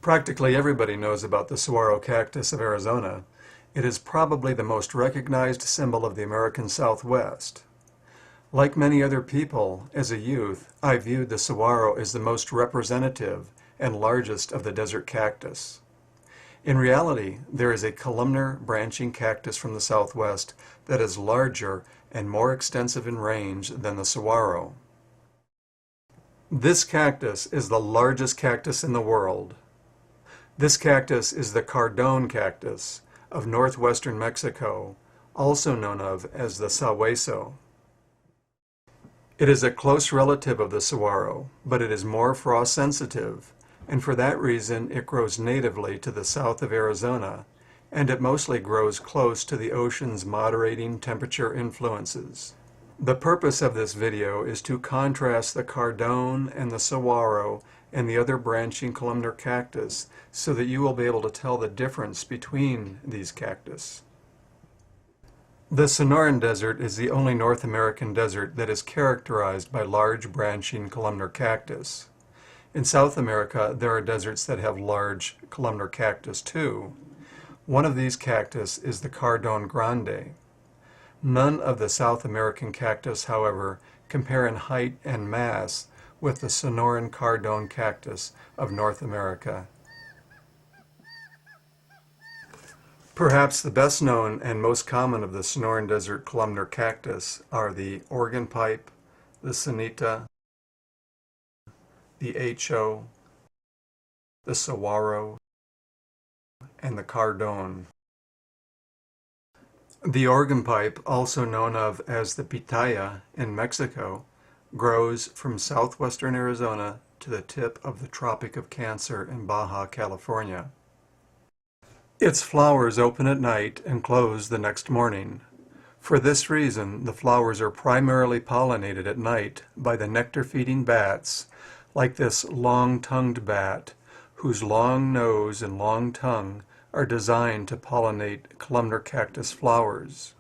Practically everybody knows about the saguaro cactus of Arizona. It is probably the most recognized symbol of the American Southwest. Like many other people, as a youth, I viewed the saguaro as the most representative and largest of the desert cactus. In reality, there is a columnar branching cactus from the Southwest that is larger and more extensive in range than the saguaro. This cactus is the largest cactus in the world. This cactus is the Cardon cactus of northwestern Mexico, also known as the sahueso. It is a close relative of the saguaro, but it is more frost sensitive, and for that reason it grows natively to the south of Arizona, and it mostly grows close to the ocean's moderating temperature influences. The purpose of this video is to contrast the Cardon and the saguaro and the other branching columnar cactus so that you will be able to tell the difference between these cactus. The Sonoran Desert is the only North American desert that is characterized by large branching columnar cactus. In South America, there are deserts that have large columnar cactus too. One of these cactus is the Cardon Grande. None of the South American cactus, however, compare in height and mass with the Sonoran Cardon cactus of North America. Perhaps the best known and most common of the Sonoran Desert columnar cactus are the organ pipe, the sanita, the HO, the saguaro, and the Cardon. The organ pipe, also known of as the pitaya in Mexico, grows from southwestern Arizona to the tip of the Tropic of Cancer in Baja California. Its flowers open at night and close the next morning. For this reason, the flowers are primarily pollinated at night by the nectar-feeding bats, like this long-tongued bat, whose long nose and long tongue are designed to pollinate columnar cactus flowers.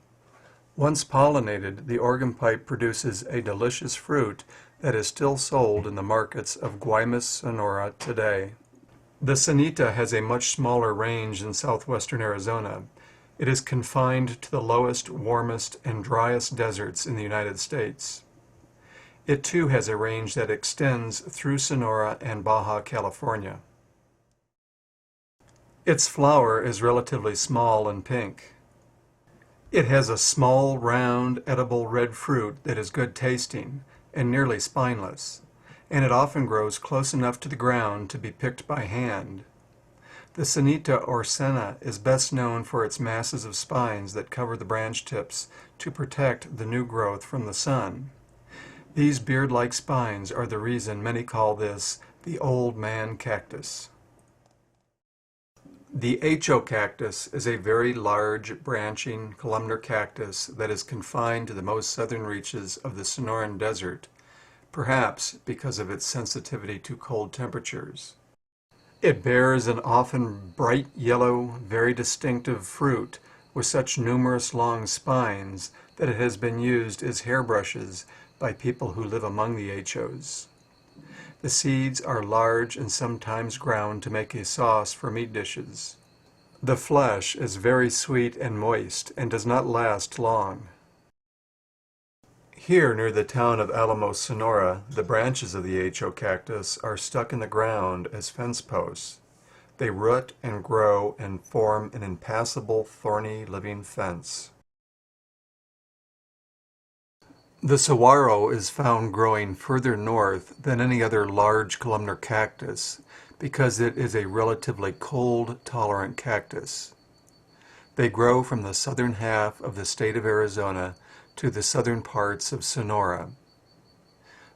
Once pollinated, the organ pipe produces a delicious fruit that is still sold in the markets of Guaymas, Sonora today. The sanita has a much smaller range in southwestern Arizona. It is confined to the lowest, warmest, and driest deserts in the United States. It too has a range that extends through Sonora and Baja California. Its flower is relatively small and pink. It has a small, round, edible red fruit that is good tasting and nearly spineless, and it often grows close enough to the ground to be picked by hand. The sanita or senna is best known for its masses of spines that cover the branch tips to protect the new growth from the sun. These beard-like spines are the reason many call this the old man cactus. The HO cactus is a very large branching columnar cactus that is confined to the most southern reaches of the Sonoran Desert, perhaps because of its sensitivity to cold temperatures. It bears an often bright yellow, very distinctive fruit with such numerous long spines that it has been used as hairbrushes by people who live among the HOs. The seeds are large and sometimes ground to make a sauce for meat dishes. The flesh is very sweet and moist and does not last long. Here near the town of Alamos, Sonora, the branches of the HO cactus are stuck in the ground as fence posts. They root and grow and form an impassable, thorny living fence. The saguaro is found growing further north than any other large columnar cactus because it is a relatively cold-tolerant cactus. They grow from the southern half of the state of Arizona to the southern parts of Sonora.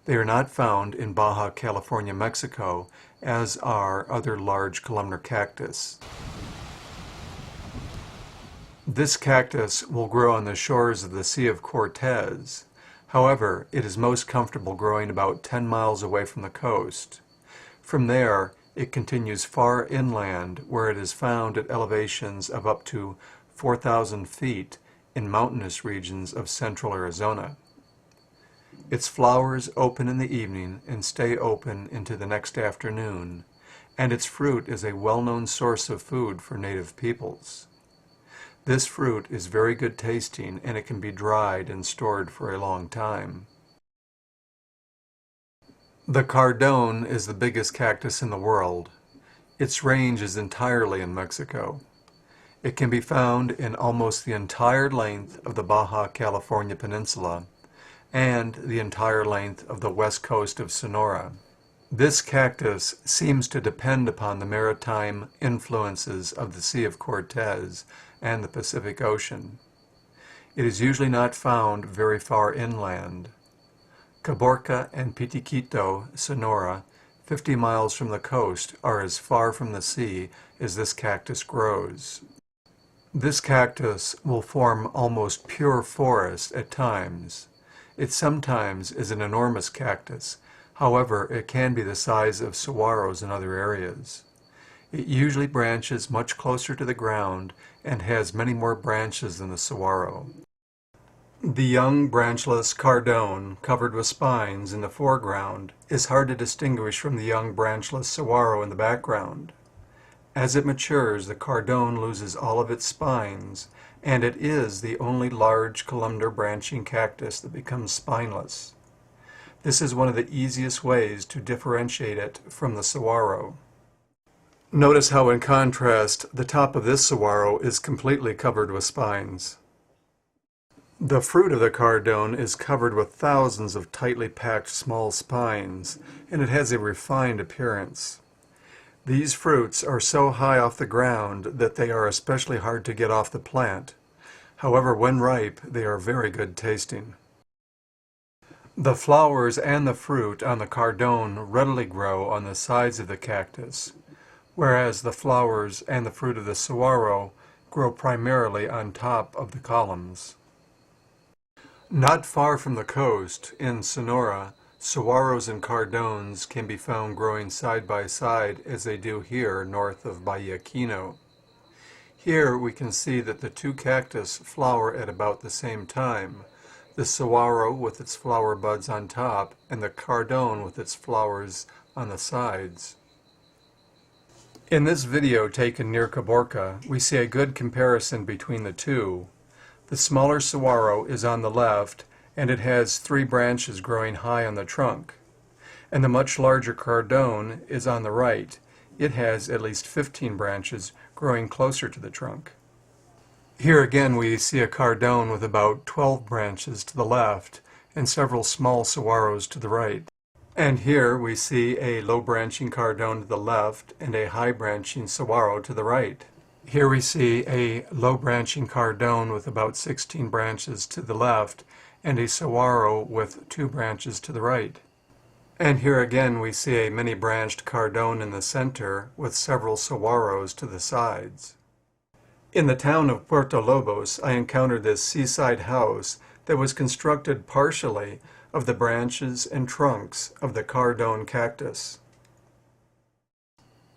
They are not found in Baja California, Mexico, as are other large columnar cactus. This cactus will grow on the shores of the Sea of Cortez. However, it is most comfortable growing about 10 miles away from the coast. From there, it continues far inland where it is found at elevations of up to 4,000 feet in mountainous regions of central Arizona. Its flowers open in the evening and stay open into the next afternoon, and its fruit is a well-known source of food for native peoples. This fruit is very good tasting, and it can be dried and stored for a long time. The cardón is the biggest cactus in the world. Its range is entirely in Mexico. It can be found in almost the entire length of the Baja California Peninsula and the entire length of the west coast of Sonora. This cactus seems to depend upon the maritime influences of the Sea of Cortez and the Pacific Ocean. It is usually not found very far inland. Caborca and Pitiquito, Sonora, 50 miles from the coast, are as far from the sea as this cactus grows. This cactus will form almost pure forest at times. It sometimes is an enormous cactus. However, it can be the size of saguaros in other areas. It usually branches much closer to the ground and has many more branches than the saguaro. The young branchless cardón, covered with spines in the foreground, is hard to distinguish from the young branchless saguaro in the background. As it matures, the cardón loses all of its spines, and it is the only large columnar branching cactus that becomes spineless. This is one of the easiest ways to differentiate it from the saguaro. Notice how, in contrast, the top of this saguaro is completely covered with spines. The fruit of the cardón is covered with thousands of tightly packed small spines, and it has a refined appearance. These fruits are so high off the ground that they are especially hard to get off the plant. However, when ripe, they are very good tasting. The flowers and the fruit on the cardón readily grow on the sides of the cactus, whereas the flowers and the fruit of the saguaro grow primarily on top of the columns. Not far from the coast, in Sonora, saguaros and cardóns can be found growing side by side as they do here north of Bahia Quino. Here we can see that the two cactus flower at about the same time, the saguaro with its flower buds on top and the cardón with its flowers on the sides. In this video taken near Caborca, we see a good comparison between the two. The smaller saguaro is on the left, and it has 3 branches growing high on the trunk. And the much larger cardón is on the right. It has at least 15 branches growing closer to the trunk. Here again we see a cardón with about 12 branches to the left and several small saguaros to the right. And here we see a low-branching cardón to the left and a high-branching saguaro to the right. Here we see a low-branching cardón with about 16 branches to the left and a saguaro with 2 branches to the right. And here again we see a many-branched cardón in the center with several saguaros to the sides. In the town of Puerto Lobos, I encountered this seaside house that was constructed partially of the branches and trunks of the cardón cactus.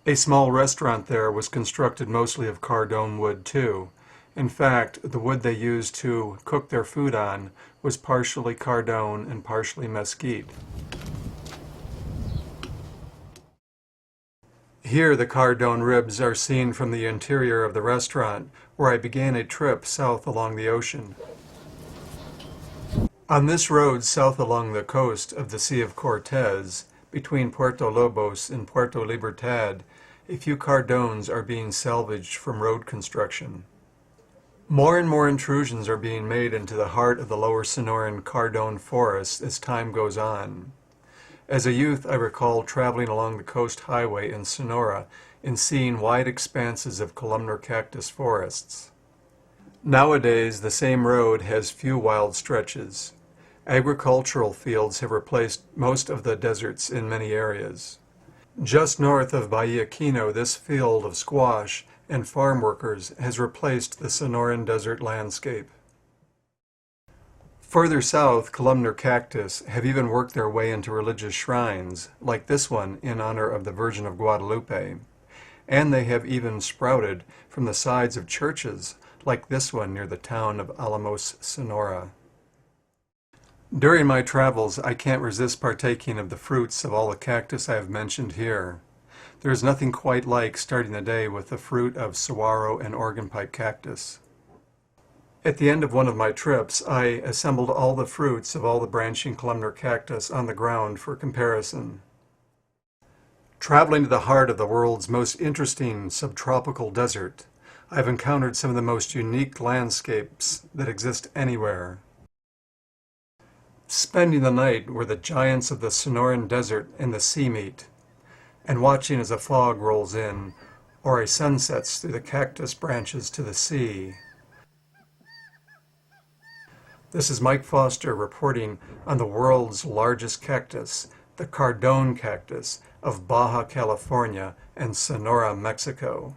A small restaurant there was constructed mostly of cardón wood too. In fact, the wood they used to cook their food on was partially cardón and partially mesquite. Here the cardón ribs are seen from the interior of the restaurant, where I began a trip south along the ocean. On this road south along the coast of the Sea of Cortez, between Puerto Lobos and Puerto Libertad, a few cardóns are being salvaged from road construction. More and more intrusions are being made into the heart of the lower Sonoran cardón forest as time goes on. As a youth, I recall traveling along the coast highway in Sonora and seeing wide expanses of columnar cactus forests. Nowadays, the same road has few wild stretches. Agricultural fields have replaced most of the deserts in many areas. Just north of Bahia Quino, this field of squash and farm workers has replaced the Sonoran desert landscape. Further south, columnar cactus have even worked their way into religious shrines, like this one in honor of the Virgin of Guadalupe. And they have even sprouted from the sides of churches, like this one near the town of Alamos, Sonora. During my travels, I can't resist partaking of the fruits of all the cactus I have mentioned here. There is nothing quite like starting the day with the fruit of saguaro and organ pipe cactus. At the end of one of my trips, I assembled all the fruits of all the branching columnar cactus on the ground for comparison. Traveling to the heart of the world's most interesting subtropical desert, I've encountered some of the most unique landscapes that exist anywhere. Spending the night where the giants of the Sonoran Desert and the sea meet, and watching as a fog rolls in, or a sun sets through the cactus branches to the sea. This is Mike Foster reporting on the world's largest cactus, the Cardone cactus of Baja California and Sonora, Mexico.